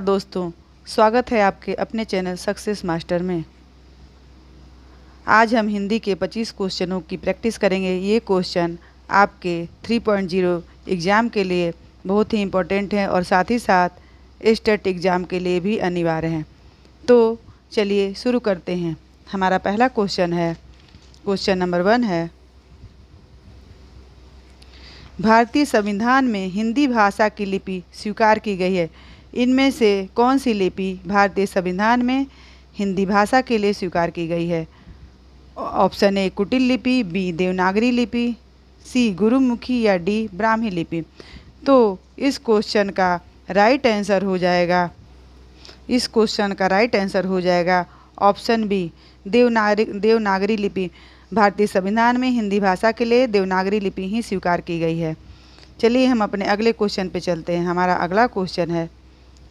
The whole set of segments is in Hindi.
दोस्तों, स्वागत है आपके अपने चैनल सक्सेस मास्टर में। आज हम हिंदी के 25 क्वेश्चनों की प्रैक्टिस करेंगे। ये क्वेश्चन आपके 3.0 एग्ज़ाम के लिए बहुत ही इम्पोर्टेंट हैं और साथ ही साथ स्टेट एग्ज़ाम के लिए भी अनिवार्य हैं। तो चलिए शुरू करते हैं। हमारा पहला क्वेश्चन है, क्वेश्चन नंबर 1 है, भारतीय संविधान में हिंदी भाषा की लिपि स्वीकार की गई है। इनमें से कौन सी लिपि भारतीय संविधान में हिंदी भाषा के लिए स्वीकार की गई है? ऑप्शन ए कुटिल लिपि, बी देवनागरी लिपि, सी गुरुमुखी या डी ब्राह्मी लिपि। तो इस क्वेश्चन का राइट आंसर हो जाएगा ऑप्शन बी देवनागरी लिपि। भारतीय संविधान में हिंदी भाषा के लिए देवनागरी लिपि ही स्वीकार की गई है। चलिए हम अपने अगले क्वेश्चन पे चलते हैं। हमारा अगला क्वेश्चन है,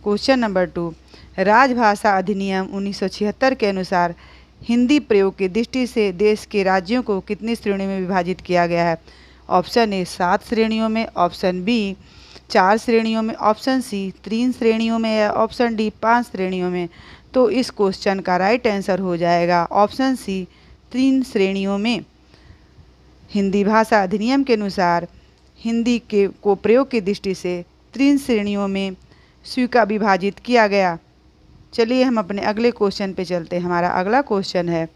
क्वेश्चन नंबर 2, राजभाषा अधिनियम 1976 के अनुसार हिंदी प्रयोग की दृष्टि से देश के राज्यों को कितनी श्रेणियों में विभाजित किया गया है? ऑप्शन ए 7 श्रेणियों में, ऑप्शन बी 4 श्रेणियों में, ऑप्शन सी 3 श्रेणियों में या ऑप्शन डी 5 श्रेणियों में। तो इस क्वेश्चन का राइट आंसर हो जाएगा ऑप्शन सी 3 श्रेणियों में। हिंदी भाषा अधिनियम के अनुसार हिंदी को प्रयोग की दृष्टि से 3 श्रेणियों में विभाजित किया गया। चलिए हम अपने अगले क्वेश्चन पे चलते हैं। हमारा अगला क्वेश्चन है,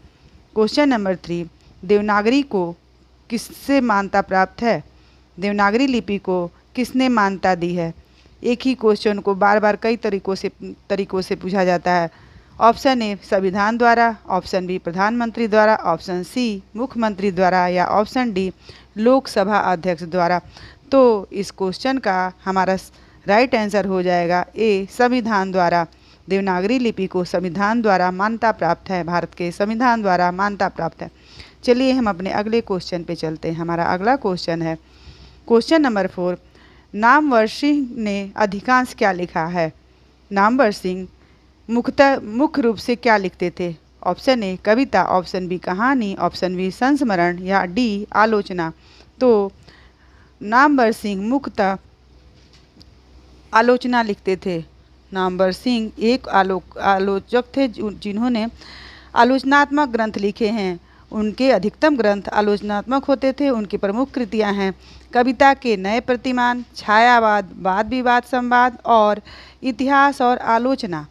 क्वेश्चन नंबर 3, देवनागरी को किससे मान्यता प्राप्त है? देवनागरी लिपि को किसने मान्यता दी है? एक ही क्वेश्चन को बार बार कई तरीकों से पूछा जाता है। ऑप्शन ए संविधान द्वारा, ऑप्शन बी प्रधानमंत्री द्वारा, ऑप्शन सी मुख्यमंत्री द्वारा या ऑप्शन डी लोकसभा अध्यक्ष द्वारा। तो इस क्वेश्चन का हमारा राइट आंसर हो जाएगा ए संविधान द्वारा। देवनागरी लिपि को संविधान द्वारा मान्यता प्राप्त है, भारत के संविधान द्वारा मान्यता प्राप्त है। चलिए हम अपने अगले क्वेश्चन पे चलते हैं। हमारा अगला क्वेश्चन है, क्वेश्चन नंबर 4, नामवर सिंह ने अधिकांश क्या लिखा है? नामवर सिंह मुख्य रूप से क्या लिखते थे? ऑप्शन ए कविता, ऑप्शन बी कहानी, ऑप्शन बी संस्मरण या डी आलोचना। तो नामवर सिंह मुख्यतः आलोचना लिखते थे। नामवर सिंह एक आलोचक थे जिन्होंने आलोचनात्मक ग्रंथ लिखे हैं। उनके अधिकतम ग्रंथ आलोचनात्मक होते थे। उनकी प्रमुख कृतियां हैं कविता के नए प्रतिमान, छायावाद, वाद विवाद संवाद और इतिहास और आलोचना।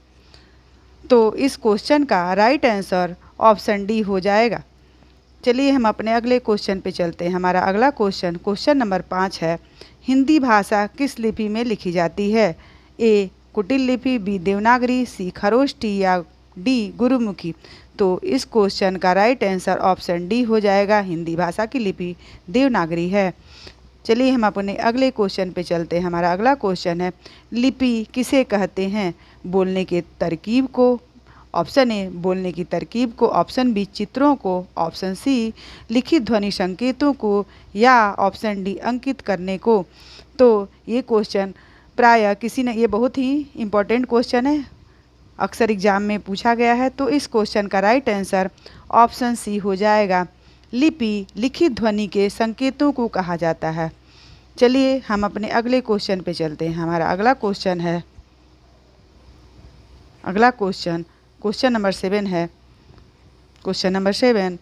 तो इस क्वेश्चन का राइट आंसर ऑप्शन डी हो जाएगा। चलिए हम अपने अगले क्वेश्चन पे चलते हैं। हमारा अगला क्वेश्चन, क्वेश्चन नंबर 5 है, हिंदी भाषा किस लिपि में लिखी जाती है? ए कुटिल लिपि, बी देवनागरी, सी खरोष्टी या डी गुरुमुखी। तो इस क्वेश्चन का राइट आंसर ऑप्शन डी हो जाएगा। हिंदी भाषा की लिपि देवनागरी है। चलिए हम अपने अगले क्वेश्चन पे चलते हैं। हमारा अगला क्वेश्चन है, लिपि किसे कहते हैं? बोलने के तरकीब को, ऑप्शन ए बोलने की तरकीब को, ऑप्शन बी चित्रों को, ऑप्शन सी लिखित ध्वनि संकेतों को या ऑप्शन डी अंकित करने को। तो ये क्वेश्चन प्रायः ये बहुत ही इम्पोर्टेंट क्वेश्चन है, अक्सर एग्जाम में पूछा गया है। तो इस क्वेश्चन का राइट आंसर ऑप्शन सी हो जाएगा। लिपि लिखित ध्वनि के संकेतों को कहा जाता है। चलिए हम अपने अगले क्वेश्चन पे चलते हैं। हमारा अगला क्वेश्चन है, क्वेश्चन नंबर 7 है। क्वेश्चन नंबर 7,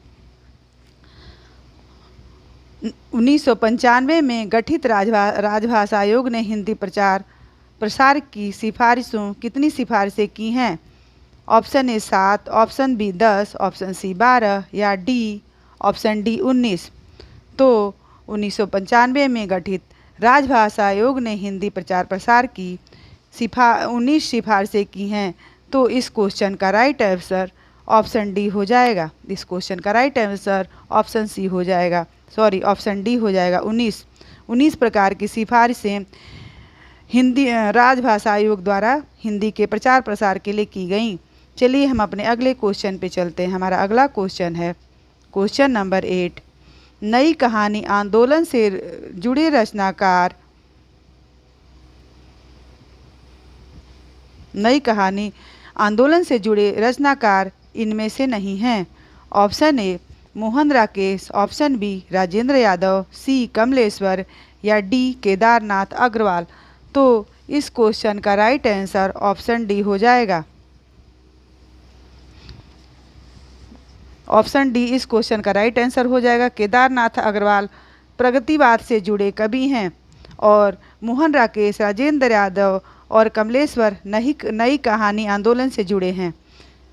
1995 में गठित राजभाषा आयोग ने हिंदी प्रसार की कितनी सिफारिशें की हैं? Option A 7, option B 10, option C 12 या डी ऑप्शन डी 19। तो 1995 में गठित राजभाषा आयोग ने हिंदी प्रचार प्रसार की 19 सिफारिशें की हैं। तो इस क्वेश्चन का राइट आंसर ऑप्शन डी हो जाएगा। इस क्वेश्चन का राइट आंसर ऑप्शन डी हो जाएगा। 19 प्रकार की सिफारिशें हिंदी राजभाषा आयोग द्वारा हिंदी के प्रचार प्रसार के लिए की गई। चलिए हम अपने अगले क्वेश्चन पे चलते हैं। हमारा अगला क्वेश्चन है, क्वेश्चन नंबर 8, नई कहानी आंदोलन से जुड़े रचनाकार इनमें से नहीं हैं। Option A Mohan Rakesh, option B Rajendra Yadav, C Kamleshwar या डी केदारनाथ अग्रवाल। तो इस क्वेश्चन का राइट आंसर ऑप्शन डी हो जाएगा। ऑप्शन डी इस क्वेश्चन का राइट आंसर हो जाएगा। केदारनाथ अग्रवाल प्रगतिवाद से जुड़े कवि हैं और मोहन राकेश, राजेंद्र यादव और कमलेश्वर नई कहानी आंदोलन से जुड़े हैं।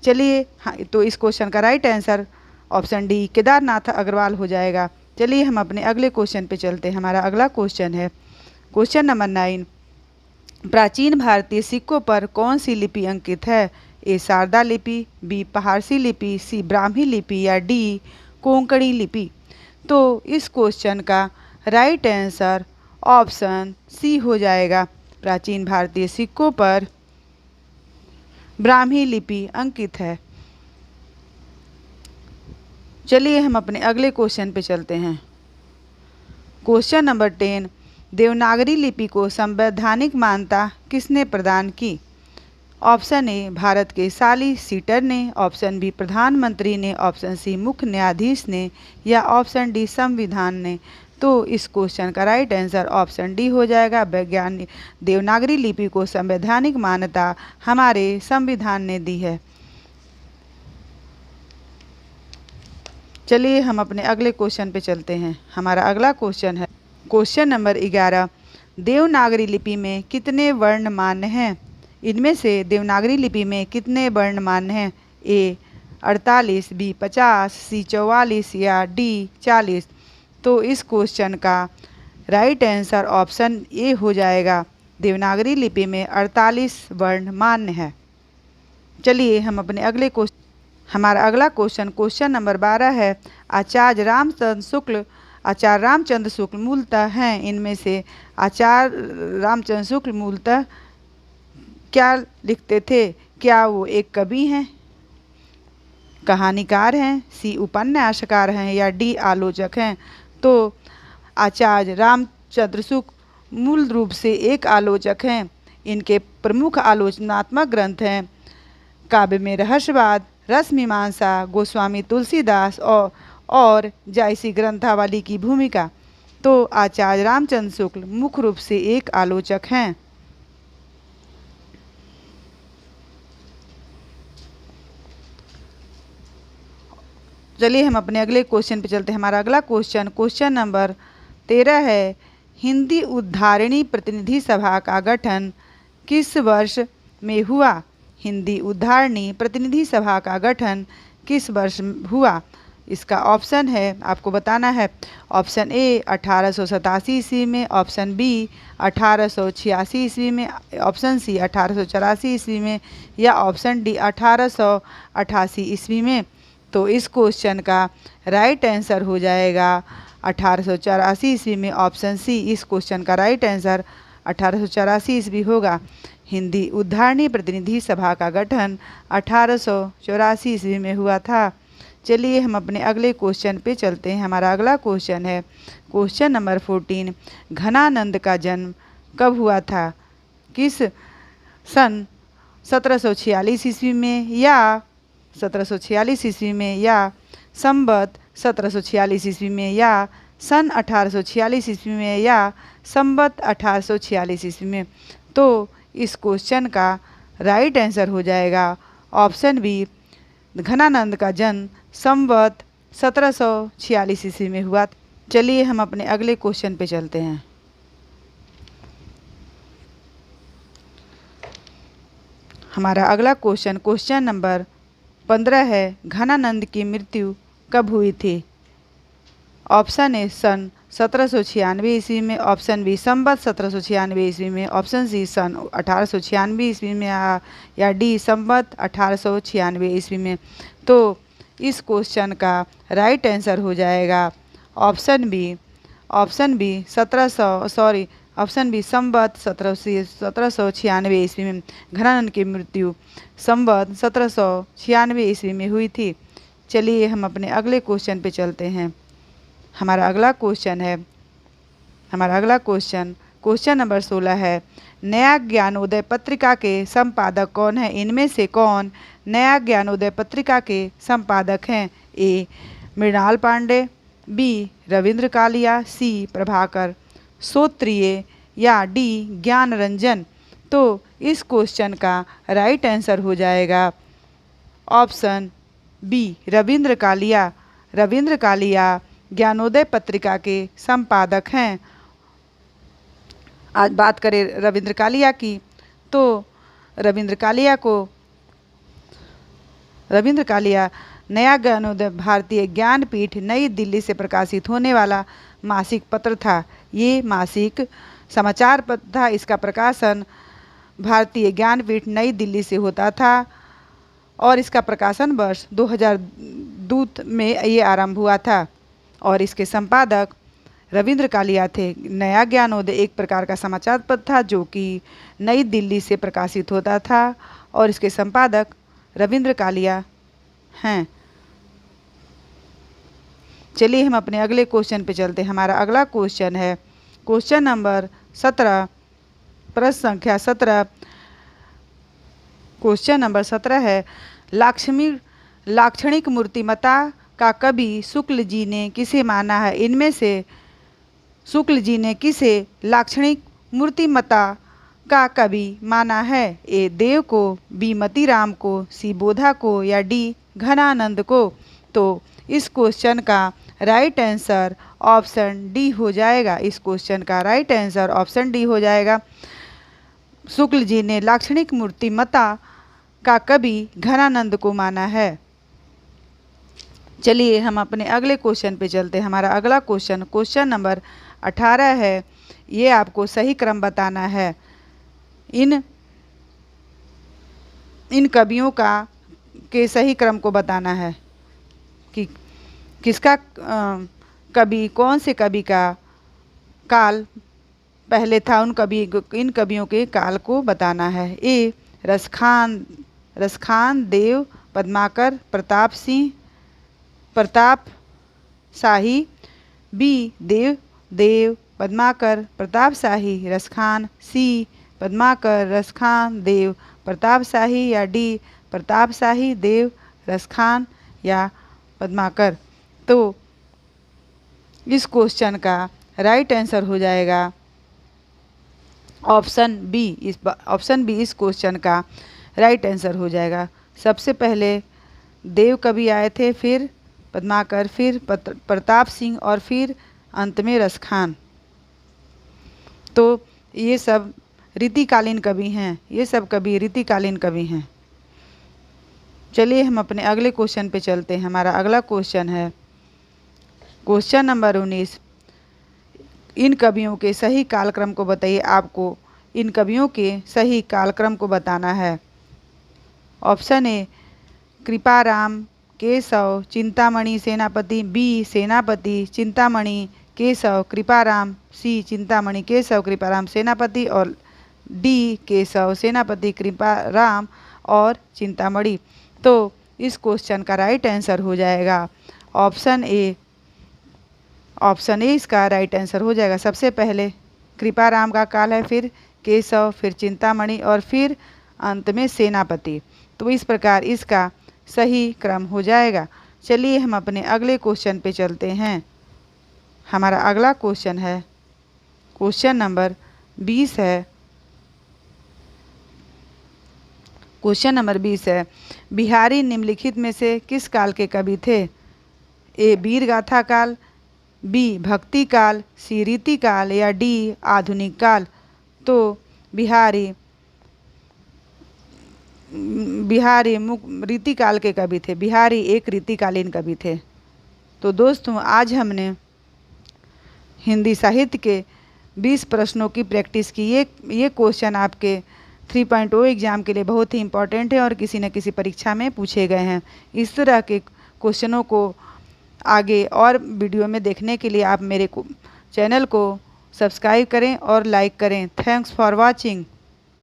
चलिए हाँ, तो इस क्वेश्चन का right answer option D Kedarnath Agarwal हो जाएगा। चलिए हम अपने अगले क्वेश्चन पे चलते हैं। हमारा अगला क्वेश्चन है क्वेश्चन नंबर 9। प्राचीन भारतीय सिक्कों पर कौन सी लिपि अंकित है? ए शारदा लिपि, बी पारसी लिपि, सी ब्राह्मी लिपि या डी कोंकणी लिपि। तो इस क्वेश्चन का राइट आंसर ऑप्शन सी हो जाएगा। प्राचीन भारतीय सिक्कों पर ब्राह्मी लिपि अंकित है। चलिए हम अपने अगले क्वेश्चन पे चलते हैं। Question number 10। देवनागरी लिपि को संवैधानिक मान्यता किसने प्रदान की? ऑप्शन ए भारत के साली सीटर ने, ऑप्शन बी प्रधानमंत्री ने, ऑप्शन सी मुख्य न्यायाधीश ने या ऑप्शन डी संविधान ने। तो इस क्वेश्चन का राइट आंसर ऑप्शन डी हो जाएगा। वैज्ञानिक देवनागरी लिपि को संवैधानिक मान्यता हमारे संविधान ने दी है। चलिए हम अपने अगले क्वेश्चन पे चलते हैं। हमारा अगला क्वेश्चन है क्वेश्चन नंबर 11। देवनागरी लिपि में कितने वर्ण मान्य हैं? इनमें से देवनागरी लिपि में कितने वर्ण मान्य हैं? ए 48, बी 50, सी 44 या डी 40। तो इस क्वेश्चन का राइट आंसर ऑप्शन ए हो जाएगा। देवनागरी लिपि में 48 वर्ण मान्य है। चलिए हम अपने अगले क्वेश्चन हमारा अगला क्वेश्चन नंबर 12 है। आचार्य रामचंद्र शुक्ल मूलतः हैं। इनमें से आचार्य रामचंद्र शुक्ल मूलतः क्या लिखते थे? क्या वो एक कवि हैं, कहानीकार हैं, सी उपन्यासकार हैं या डी आलोचक हैं? तो आचार्य रामचंद्र शुक्ल मूल रूप से एक आलोचक हैं। इनके प्रमुख आलोचनात्मक ग्रंथ हैं काव्य में रहस्यवाद, रसमीमांसा, गोस्वामी तुलसीदास और जायसी ग्रंथावली की भूमिका। तो आचार्य रामचंद्र शुक्ल मुख्य रूप से एक आलोचक हैं। चलिए हम अपने अगले क्वेश्चन पे चलते हैं। हमारा अगला क्वेश्चन नंबर 13 है। हिंदी उद्धारिणी प्रतिनिधि सभा का गठन किस वर्ष में हुआ? हिंदी उद्धारिणी प्रतिनिधि सभा का गठन किस वर्ष हुआ? इसका ऑप्शन है, आपको बताना है। ऑप्शन ए 1887 ईस्वी में, ऑप्शन बी 1886 ईस्वी में, ऑप्शन सी 1884 ईस्वी में या ऑप्शन डी 1888 ईस्वी में। तो इस क्वेश्चन का राइट आंसर हो जाएगा 1884 ईस्वी में, ऑप्शन सी। इस क्वेश्चन का राइट आंसर 1884 ईस्वी होगा। हिंदी उद्धारिणी प्रतिनिधि सभा का गठन 1884 ईस्वी में हुआ था। चलिए हम अपने अगले क्वेश्चन पे चलते हैं। हमारा अगला क्वेश्चन है क्वेश्चन नंबर 14। घनानंद का जन्म कब हुआ था? किस सन 1746 ईस्वी में या 1746 ईस्वी में या संवत 1746 ईस्वी में या सन 1846 ईस्वी में या संवत 1846 ईस्वी में? तो इस क्वेश्चन का राइट आंसर हो जाएगा ऑप्शन बी। घनानंद का जन्म संवत 1746 ईस्वी में हुआ। चलिए हम अपने अगले क्वेश्चन पे चलते हैं। हमारा अगला क्वेश्चन नंबर 15 है। घनानंद की मृत्यु कब हुई थी? ऑप्शन ए सन 1796 ईस्वी में, ऑप्शन बी संवत 1796 ईस्वी में, ऑप्शन सी सन 1896 ईस्वी में या डी संवत 1896 ईस्वी में। तो इस क्वेश्चन का राइट आंसर हो जाएगा ऑप्शन बी संवत 1796 ईस्वी में घनानंद की मृत्यु संवत 1796 ईस्वी में हुई थी। चलिए हम अपने अगले क्वेश्चन पे चलते हैं। हमारा अगला क्वेश्चन नंबर 16 है। नया ज्ञानोदय पत्रिका के संपादक कौन है? इनमें से कौन नया ज्ञानोदय पत्रिका के संपादक हैं? ए मृणाल पांडे, बी रविंद्र कालिया, सी प्रभाकर श्रोत्रिय या डी ज्ञान रंजन। तो इस क्वेश्चन का राइट आंसर हो जाएगा ऑप्शन बी रविंद्र कालिया। रविंद्र कालिया ज्ञानोदय पत्रिका के संपादक हैं। आज बात करें रविंद्र कालिया की, तो रविंद्र कालिया नया ज्ञानोदय भारतीय ज्ञानपीठ नई दिल्ली से प्रकाशित होने वाला मासिक पत्र था। ये मासिक समाचार पत्र था। इसका प्रकाशन भारतीय ज्ञानपीठ नई दिल्ली से होता था और इसका प्रकाशन वर्ष 2002 में ये आरंभ हुआ था और इसके संपादक रविंद्र कालिया थे। नया ज्ञानोदय एक प्रकार का समाचार पत्र था जो कि नई दिल्ली से प्रकाशित होता था और इसके संपादक रविंद्र कालिया हैं। चलिए हम अपने अगले क्वेश्चन पे चलते हैं। हमारा अगला क्वेश्चन है क्वेश्चन नंबर 17, प्रश्न संख्या 17। क्वेश्चन नंबर 17 है लाक्षणिक मूर्तिमत्ता का कवि शुक्ल जी ने किसे माना है? इनमें से शुक्ल जी ने किसे लाक्षणिक मूर्तिमत्ता का कवि माना है? ए देव को, बी मतीराम को, सी बोधा को या डी घनानंद को? तो इस क्वेश्चन का राइट आंसर ऑप्शन डी हो जाएगा। इस क्वेश्चन का राइट आंसर ऑप्शन डी हो जाएगा। शुक्ल जी ने लाक्षणिक मूर्तिमत्ता का कवि घनानंद को माना है। चलिए हम अपने अगले क्वेश्चन पे चलते हैं। हमारा अगला क्वेश्चन नंबर 18 है। ये आपको सही क्रम बताना है। इन कवियों के सही क्रम को बताना है कि किसका कवि, कौन से कवि का काल पहले था। इन कवियों के काल को बताना है। ए रसखान देव पद्माकर प्रताप शाही, बी देव पद्माकर प्रताप शाही रसखान, सी पद्माकर रसखान देव प्रताप शाही या डी प्रताप शाही देव रसखान या पद्माकर? तो इस क्वेश्चन का राइट आंसर हो जाएगा ऑप्शन बी। ऑप्शन बी इस क्वेश्चन का राइट आंसर हो जाएगा। सबसे पहले देव कवि आए थे, फिर पद्माकर, फिर प्रताप सिंह और फिर अंत में रसखान। तो ये सब रीतिकालीन कवि हैं। ये सब कवि रीतिकालीन कवि हैं। चलिए हम अपने अगले क्वेश्चन पे चलते हैं। हमारा अगला क्वेश्चन है क्वेश्चन नंबर 19। इन कवियों के सही कालक्रम को बताइए। आपको इन कवियों के सही कालक्रम को बताना है। ऑप्शन ए कृपाराम केशव चिंतामणि सेनापति, बी सेनापति चिंतामणि केशव कृपाराम, सी चिंतामणि केशव कृपाराम सेनापति और डी केशव सेनापति कृपाराम और चिंतामणि। तो इस क्वेश्चन का राइट आंसर हो जाएगा ऑप्शन ए। ऑप्शन ए इसका राइट आंसर हो जाएगा। सबसे पहले कृपाराम का काल है, फिर केशव, फिर चिंतामणि और फिर अंत में सेनापति। तो इस प्रकार इसका सही क्रम हो जाएगा। चलिए हम अपने अगले क्वेश्चन पे चलते हैं। हमारा अगला क्वेश्चन है क्वेश्चन नंबर 20 है। क्वेश्चन नंबर 20 है बिहारी निम्नलिखित में से किस काल के कवि थे? ए वीर गाथा काल, बी भक्ति काल, सी रीति काल या डी आधुनिक काल? तो बिहारी रीति काल के कवि थे। बिहारी एक रीतिकालीन कवि थे। तो दोस्तों आज हमने हिंदी साहित्य के 20 प्रश्नों की प्रैक्टिस की। ये क्वेश्चन आपके 3.0 एग्ज़ाम के लिए बहुत ही इम्पॉर्टेंट है और किसी न किसी परीक्षा में पूछे गए हैं। इस तरह के क्वेश्चनों को आगे और वीडियो में देखने के लिए आप मेरे चैनल को सब्सक्राइब करें और लाइक करें। Thanks for watching.